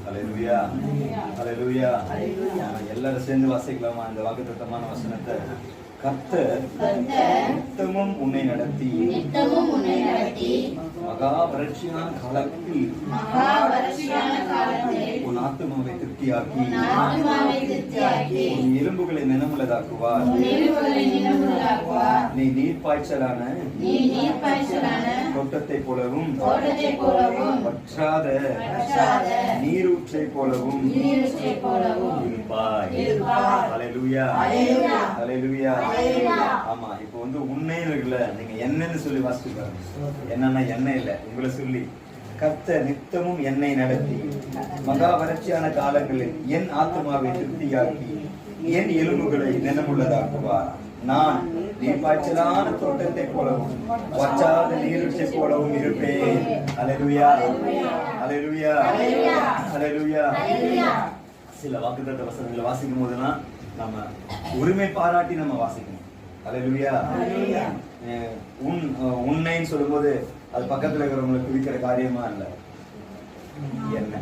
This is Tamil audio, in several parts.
ஹல்லேலூயா ஹல்லேலூயா. எல்லாரும் சேர்ந்து வாசிக்கலாமா இந்த வாக்குத்தத்தமான வசனத்தை? கர்த்தர் நித்தமும் உன்னை நடத்தி மகா வறட்சியான காலத்தில் உன் ஆத்துமாவை திருப்தியாக்கி உன் எலும்புகளை நினமுள்ளதாக்குவார். நீ நீர்ப்பாய்ச்சலான தோட்டத்தை போலவும் வற்றாத நீரூற்றை போலவும் இருப்பாய். ஹல்லேலூயா ஹல்லேலூயா. ஆமா, இப்போ உண்மைன்னு இருக்குல்ல, நீங்க என்னன்னு சொல்லி வாசிச்சு பாருங்க. என்னன்னா எண்ணெய் இல்ல, உங்களை சொல்லி கர்த்தர் நித்தமும் என்னை நடத்தி மகா வறட்சியான காலங்களில் என் ஆத்மாவை திருப்தியாக்கி என் எலும்புகளை நினமுள்ளதாக்குவார். நான் நீர்ப்பாய்ச்சலான தோட்டத்தை போலவும் வற்றாத நீரூற்றை போலவும் இருப்பேன். ஹல்லேலூயா ஹல்லேலூயா ஹல்லேலூயா. சில வாக்குத்தத்த வசனங்களை வாசிக்கும் போதுதான் நம்ம உரிமை பாராட்டி நம்ம வாசிக்கணும். ஹல்லேலூயா. உன்னைன்னு சொல்லும்போது அது பக்கத்துல இருக்கிறவங்களுக்கு குறிக்கிற காரியமா இல்ல, என்ன.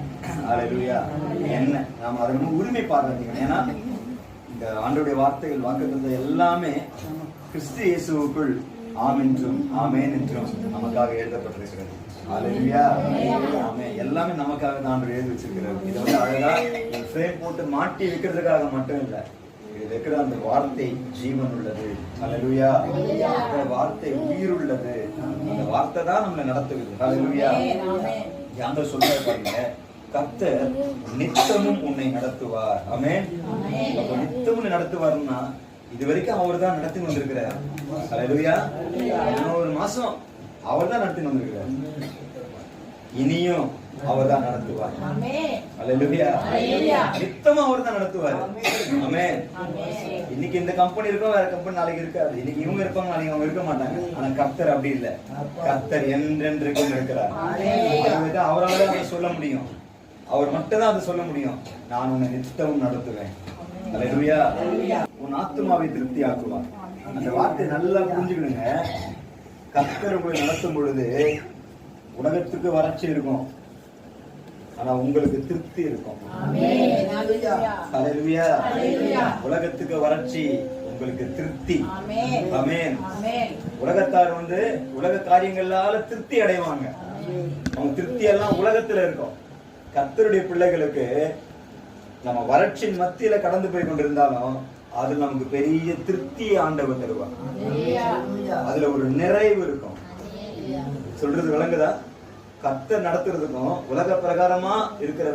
ஹல்லேலூயா. என்ன நாம அதை நம்ம உரிமை பாராட்டிக்கணும். ஏன்னா இந்த ஆண்டவருடைய வார்த்தைகள் வாக்குத்தத்தம் எல்லாமே கிறிஸ்து இயேசுவுக்குள் ஆம் என்றும் ஆமேன் என்றும் நமக்காக எழுதப்பட்டிருக்கிறது. ஹல்லேலூயா ஆமென். எல்லாமே நமக்காக தான் ஆண்டவர் எழுதி வச்சிருக்கிறார். இதை அழகா ஃப்ரேம் போட்டு மாட்டி வைக்கிறதுக்காக மட்டும் இல்லை, இருக்கிற அந்த வார்த்தை ஜீவன் உள்ளது. ஹல்லேலூயா. அந்த வார்த்தை உயிர் உள்ளது. அந்த வார்த்தை தான் நம்மளை நடத்துகிறது. ஹல்லேலூயா. யாங்க சொல்ற பாருங்க, கர்த்தர் நித்தமும் உன்னை நடத்துவார். ஆமென். அப்ப நித்தமும் நடத்துவார்னா இது வரைக்கும் அவர் தான் நடத்தி வந்திருக்கிறார். ஹல்லேலூயா. 11 மாசம் அவர் தான் நடத்தி வந்திருக்கிறார். இனியும் அவர் தான் நடத்துவார். ஹல்லேலூயா. நித்தமா அவர் தான் நடத்துவார். ஆமென். இன்னைக்கு இந்த கம்பெனி இருக்கும், வேற கம்பெனி நாளைக்கு இருக்காது. இன்னைக்கு இவங்க இருப்பாங்க, நாளைக்கு அவங்க இருக்க மாட்டாங்க. ஆனா கர்த்தர் அப்படி இல்லை. கர்த்தர் என்றென்றைக்கும் இருக்கிறார். அவரால் அதை சொல்ல முடியும். அவர் மட்டும் தான் அதை சொல்ல முடியும். நான் உன்னை நித்தமும் நடத்துவேன். ஹல்லேலூயா. உன் ஆத்துமாவை திருப்தி ஆக்குவார். அந்த வார்த்தை நல்லா புரிஞ்சுக்கணுங்க. கர்த்தர் உங்களை நடத்தும் பொழுது உலகத்துக்கு வறட்சி இருக்கும், ஆனா உங்களுக்கு திருப்தி இருக்கும். ஹல்லேலூயா. உலகத்துக்கு வறட்சி, உங்களுக்கு திருப்தி. ஆமென். உலகத்தார் உலக காரியங்களால திருப்தி அடைவாங்க. அவங்க திருப்தி எல்லாம் உலகத்துல இருக்கும். கர்த்தருடைய பிள்ளைகளுக்கு நம்ம வறட்சியின் மத்தியில கடந்து போய் கொண்டிருந்தாலும் அது நமக்கு பெரிய திருப்தி ஆண்டவர் தருவார். அதுல ஒரு நிறைவு இருக்கும். சொல்றது விளங்குதா? கர்த்தர் நடத்துறதுக்கும் உலக பிரகாரமா இருக்கிற